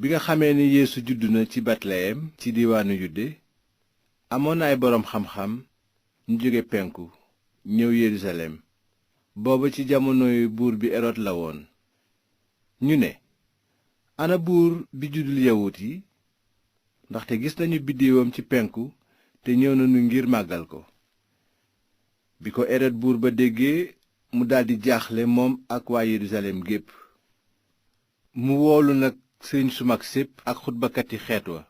bi nga xamee ni Yeesu juddu na ci Betleyem ci diiwaanu Yude amoon na ay boroom xam-xam ñu jóge penku ñëw Yerusalem booba ci jamonoy buur bi Erod la woon. ñu ne, ana buur bi juddul yawut yi, ndaxte gis nañu biddiwam ci penku te ñëw nañu ngir màggal ko. bi ko Erod buur ba déggee mu daldi jaaxle moom ak waa Yerusalem gépp. mu woolu nag sëriñ su mag sépp ak xutbakati xeet wa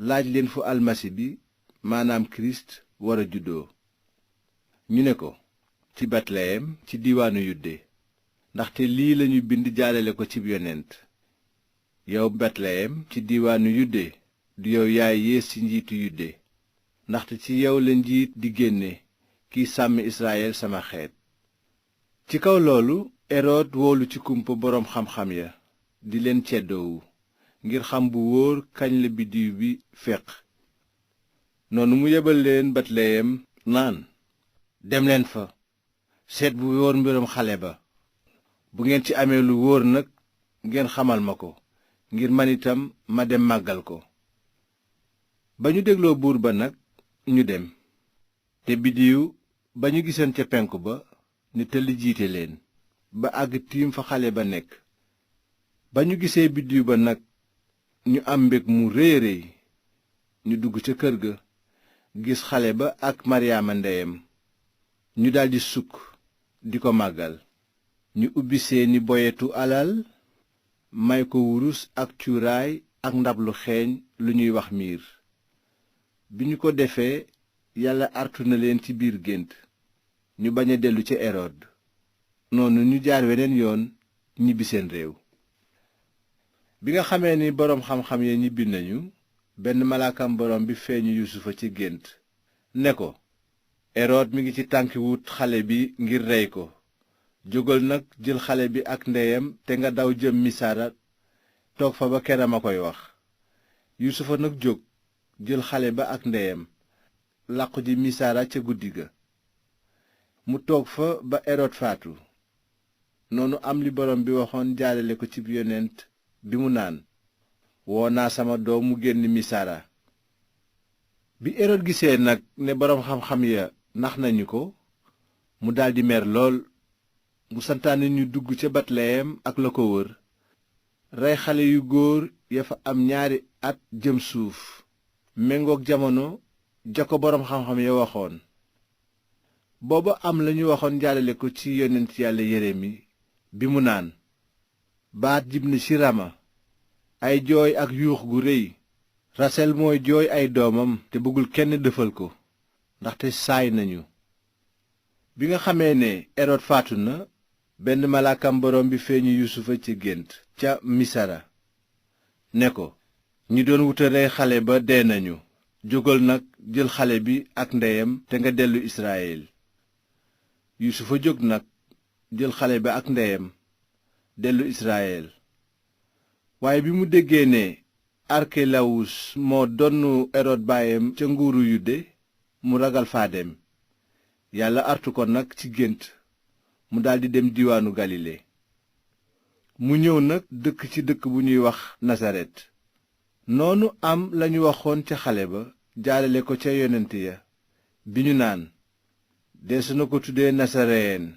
laaj leen fu almasi bi maanaam kirist war a juddoo. ñu ne ko, ci Betleyem ci diiwaanu Yude, ndaxte lii lañu bind jaalale ko cib yonent. yow Betleyem ci diiwaanu Yude du yow yaay yées ci njiitu Yude, ndaxte ci yow la njiit di génne kiy sàmm Israyel sama xeet. ci kaw loolu Erod woolu ci kumpa boroom xam-xam ya di leen ceddoowu ngir xam bu wóor kañ la biddiw bi feq. noonu mu yebal leen Betleyem naan, dem leen fa seet bu wóor mbirum xale ba, bu ngeen ci amee lu wóor nag ngeen xamal ma ko, ngir man itam ma dem màggal ko. ba ñu dégloo buur ba nag ñu dem, te biddiw ba ñu gisoon ca penku ba ni tëll jiite leen ba àgg tiim fa xale ba nekk. ba ñu gisee biddiw ba nag ñu am mbég mu réy réy. ñu dugg ca kër ga gis xale ba ak Maryaama ndeyam, ñu daldi sukk di ko màggal. ñu ubbi seeni boyetu alal may ko wurus ak cuuraay ak ndab lu xeeñ lu ñuy wax miir. bi ñu ko defee yàlla artu na leen ci biir gént ñu bañ a dellu ca Erod. noonu ñu jaar weneen yoon ñibbi seen réew. bi nga xamee ni boroom xam-xam ya ñibbi nañu, benn malaakam boroom bi feeñu Yusufa ci gént ne ko, Erod mi ngi ci tànki wut xale bi ngir rey ko. jógal nag jël xale bi ak ndeyam te nga daw jëm Misara toog fa ba keram a koy wax. Yusufa nag jóg jël xale ba ak ndeyam làqu ji Misara ca guddi ga. mu toog fa ba Erod faatu. noonu am li borom bi waxoon jaalale ko ci yonent bi mu naan, woo naa sama doom mu génn Misara. bi Erod gisee nag ne boroom xam-xam ya nax nañu ko, mu daldi mer lool. mu santaane ñu dugg ca Betleyem ak la ko wër, rey xale yu góor ya fa am 2 at jëm suuf, méngook jamono ja ko boroom xam-xam ya waxoon. booba am lañu waxoon jaalale ko ci yonent yàlla Yeremi bi mu naan, baat jib na ci Rama, ay jooy ak yuux gu réy. Rasel mooy jooy ay doomam te bëggul kenn dëfal ko, ndaxte saay nañu. bi nga xamee ne Erod faatu na, benn malaakam boroom bi feeñu Yusufa ci gént ca Misara ne ko, ñi doon wuta rey xale ba dee nañu. jógal nag jël xale bi ak ndeyam te nga dellu Israyel. Yusufa jóg nag jël xale ba ak ndeyam dellu Israyel. waaye bi mu déggee ne Arkelawus moo donnu Erod baayam ca nguuru Yude, mu ragal faa dem. yàlla artu ko nag ci gént mu daldi dem diiwaanu Galile. mu ñëw nag dëkk ci dëkk bu ñuy wax Nasaret. noonu am lañu waxoon ca xale ba jaalale ko ca yonent ya bi ñu naan, deesu na ko tuddee Nasareen.